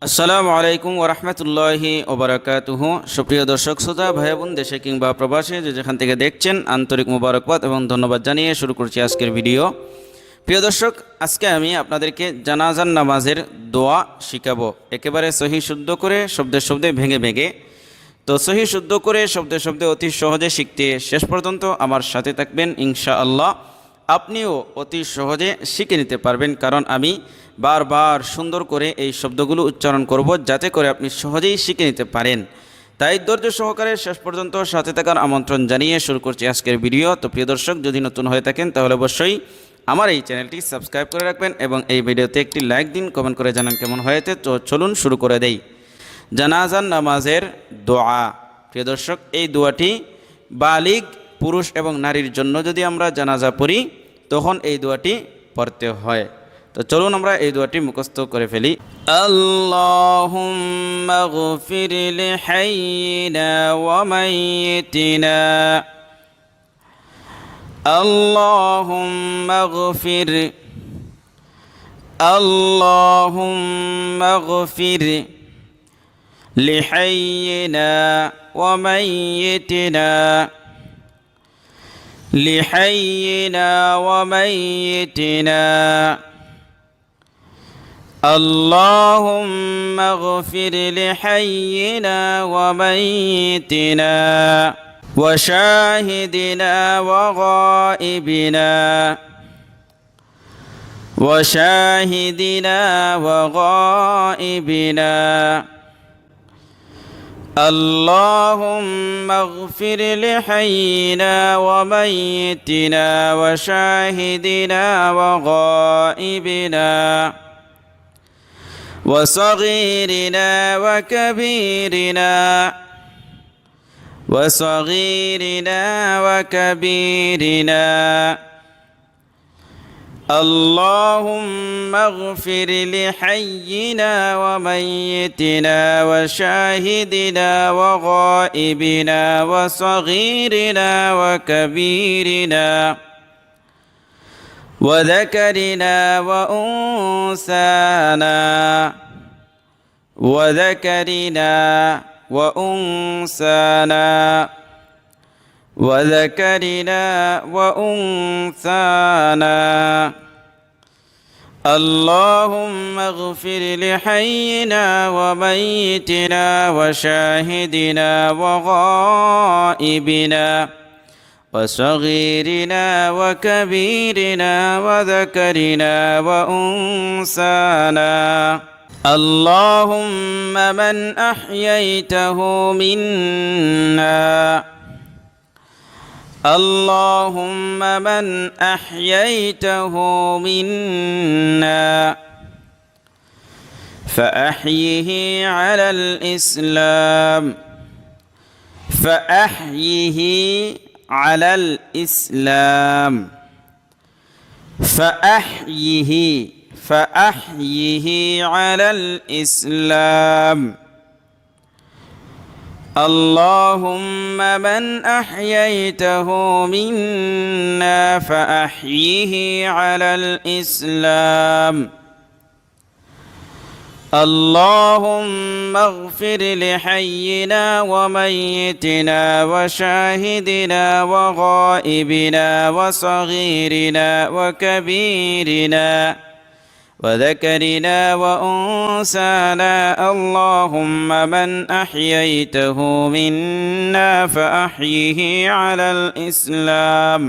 আসসালামু আলাইকুম ওরহমতুল্লাহি ওবরাকাতুহু। সুপ্রিয় দর্শক শ্রোতা ভাই বোন, দেশে কিংবা প্রবাসে যে যেখান থেকে দেখছেন, আন্তরিক মোবারকবাদ এবং ধন্যবাদ জানিয়ে শুরু করছি আজকের ভিডিও। প্রিয় দর্শক, আজকে আমি আপনাদেরকে জানাজার নামাজের দোয়া শিখাবো, একেবারে সহি শুদ্ধ করে, শব্দে শব্দে ভেঙে ভেঙে। তো সহি শুদ্ধ করে, শব্দে শব্দে অতি সহজে শিখতে শেষ পর্যন্ত আমার সাথে থাকবেন ইনশাআল্লাহ। আপনিও অতি সহজে শিখে নিতে পারবেন, কারণ আমি বারবার সুন্দর করে এই শব্দগুলো উচ্চারণ করব, যাতে করে আপনি সহজেই শিখে নিতে পারেন। তাই ধৈর্য সহকারে শেষ পর্যন্ত সাথে থাকার আমন্ত্রণ জানিয়ে শুরু করছি আজকের ভিডিও। তো প্রিয় দর্শক, যদি নতুন হয়ে থাকেন তাহলে অবশ্যই আমার এই চ্যানেলটি সাবস্ক্রাইব করে রাখবেন এবং এই ভিডিওতে একটি লাইক দিন, কমেন্ট করে জানান কেমন হয়েছে। তো চলুন শুরু করে দেই। জানাজার নামাজের দোয়া। প্রিয় দর্শক, এই দোয়াটি বালিগ পুরুষ এবং নারীর জন্য যদি আমরা জানাজা পড়ি তখন এই দোয়াটি পড়তে হয়। তো চলুন আমরা এই দোয়াটি মুখস্থ করে ফেলি। আল্লাহুম্মা গফির লিহাইয়িনা ওয়া মাইয়িতিনা। আল্লাহুম্মা গফির, আল্লাহুম্মা গফির লিহাইয়িনা ওয়া মাইয়িতিনা, লিহাইয়িনা ওয়া মাইয়িতিনা। আল্লাহুম্মা গফির লিহাইয়িনা ওয়া মাইয়িতিনা ওয়া শাহিদিনা ওয়া গায়িবিনা, ওয়া শাহিদিনা ওয়া গায়িবিনা। اللهم اغفر لحينا وميتنا وشاهدنا وغائبنا وصغيرنا وكبيرنا، وصغيرنا وكبيرنا. اللهم اغفر لحينا وميتنا وشاهدنا وغائبنا وصغيرنا وكبيرنا وذكرنا وأنثانا، وذكرنا وأنثانا، وذكرنا وأنثانا. اللهم اغفر لحينا وميتنا وشاهدنا وغائبنا وصغيرنا وكبيرنا وذكرنا وأنثانا. اللهم من أحييته منا، اللهم من أحييته منا فأحيه على الإسلام، فأحيه على الإسلام، فأحيه، فأحيه على الإسلام. اللهم من أحييته منا فأحيه على الإسلام. اللهم اغفر لحينا وميتنا وشاهدنا وغائبنا وصغيرنا وكبيرنا وذكرنا وأنثانا. اللهم من أحييته منا فأحيه على الإسلام،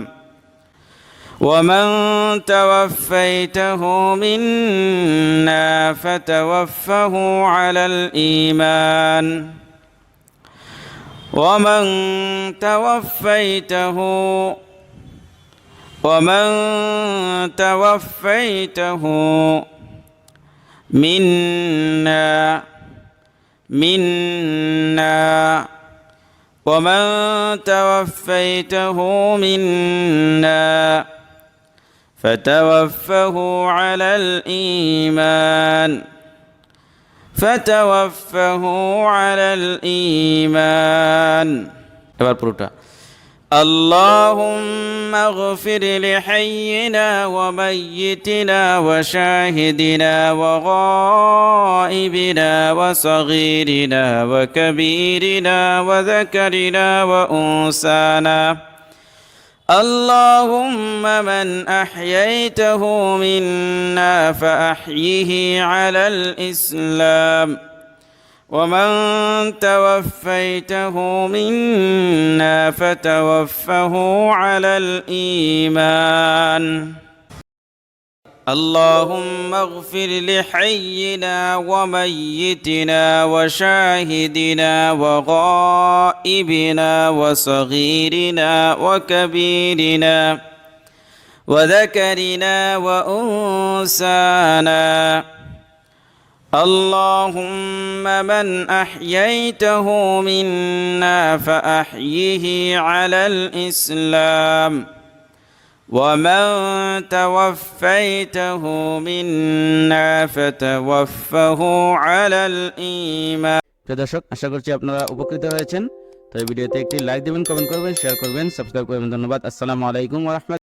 ومن توفيته منا فتوفه على الإيمان، ومن توفيته منا ومن توفيته منا فتوفه على الإيمان، فتوفه على الإيمان. এবার পুরোটা। اللهم اغفر لحينا وميتنا وشاهدنا وغائبنا وصغيرنا وكبيرنا وذكرنا وأنثانا. اللهم من أحييته منا فأحيه على الإسلام، ومن توفيته منا فتوفه على الإيمان. اللهم اغفر لحينا وميتنا وشاهدنا وغائبنا وصغيرنا وكبيرنا وذكرنا وأنثانا. اللهم من أحييته منا فأحيه على الإسلام، ومن توفيته منا فتوفه على الإيمان. প্রিয় দর্শক, আশা করছি আপনারা উপকৃত হয়েছেন। তো এই ভিডিওতে একটি লাইক দিবেন, কমেন্ট করবেন, শেয়ার করবেন, সাবস্ক্রাইব করবেন। ধন্যবাদ। আসসালামু আলাইকুম ওয়া রাহমাতুল্লাহ।